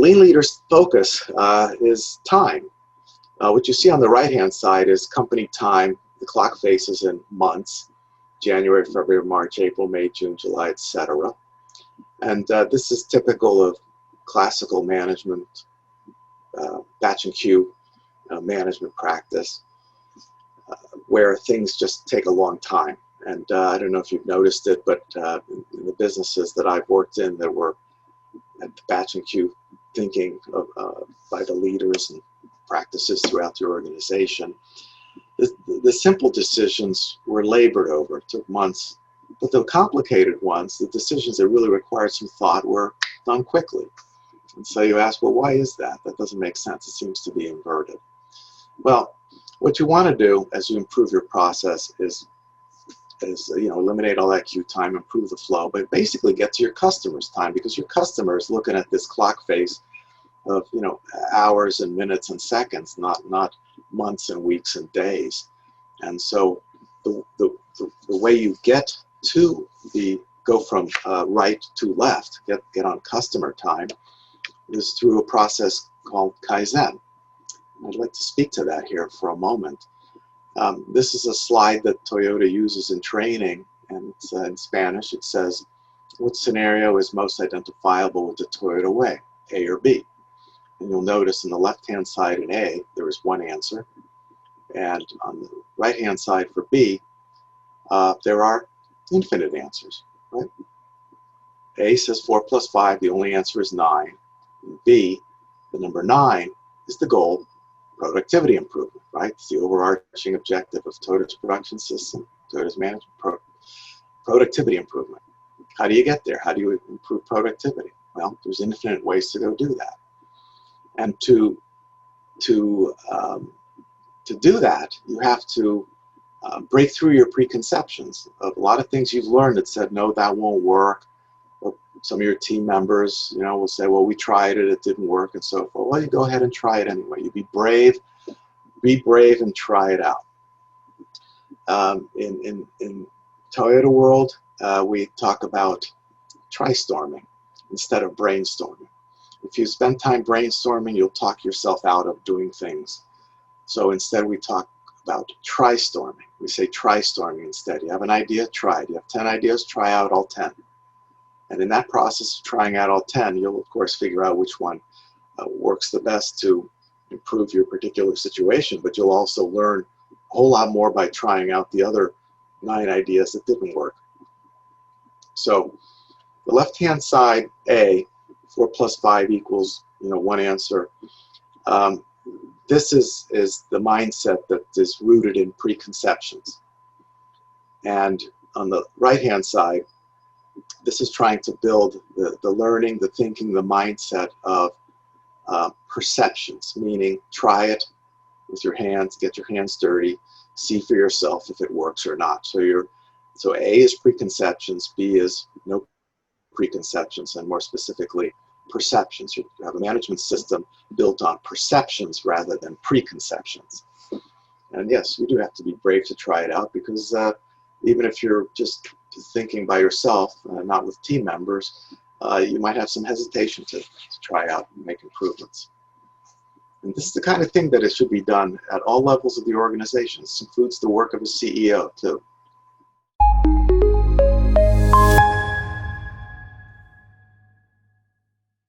lean leader's focus is time. What you see on the right-hand side is company time. The clock faces in months: January, February, March, April, May, June, July, etc. And this is typical of classical management, batch and queue management practice, where things just take a long time. And I don't know if you've noticed it, but in the businesses that I've worked in that were at the batch and queue thinking by the leaders and practices throughout the organization, the simple decisions were labored over. It took months. But the complicated ones, the decisions that really required some thought, were done quickly. And so you ask, well, why is that? That doesn't make sense. It seems to be inverted. Well, what you want to do as you improve your process is eliminate all that queue time, improve the flow, but basically get to your customer's time, because your customer is looking at this clock face of hours and minutes and seconds, not months and weeks and days. And so the way you get to go from right to left, get on customer time, is through a process called Kaizen. I'd like to speak to that here for a moment. This is a slide that Toyota uses in training, and it's in Spanish. It says, what scenario is most identifiable with the Toyota way, A or B? And you'll notice on the left-hand side in A, there is one answer. And on the right-hand side for B, there are infinite answers, right? A says 4 plus 5, the only answer is 9. And B, the number 9, is the goal, productivity improvement, right? It's the overarching objective of Toyota's production system, Toyota's management, productivity improvement. How do you get there? How do you improve productivity? Well, there's infinite ways to go do that. And to do that, you have to break through your preconceptions of a lot of things you've learned that said, no, that won't work. Or some of your team members, will say, well, we tried it, it didn't work, and so forth. Well, you go ahead and try it anyway. You be brave and try it out. In Toyota world, we talk about try-storming instead of brainstorming. If you spend time brainstorming, you'll talk yourself out of doing things. So instead we talk about try-storming. We say try-storming instead. You have an idea, try it. You have 10 ideas, try out all 10. And in that process of trying out all 10, you'll of course figure out which one works the best to improve your particular situation, but you'll also learn a whole lot more by trying out the other 9 ideas that didn't work. So the left-hand side, A, 4 plus 5 equals, 1 answer. This is the mindset that is rooted in preconceptions. And on the right-hand side, this is trying to build the learning, the thinking, the mindset of perceptions, meaning try it with your hands, get your hands dirty, see for yourself if it works or not. So A is preconceptions, B is no preconceptions, and more specifically, perceptions. You have a management system built on perceptions rather than preconceptions. And yes, you do have to be brave to try it out, because even if you're just thinking by yourself, not with team members, you might have some hesitation to try out and make improvements. And this is the kind of thing that it should be done at all levels of the organization. This includes the work of a CEO too.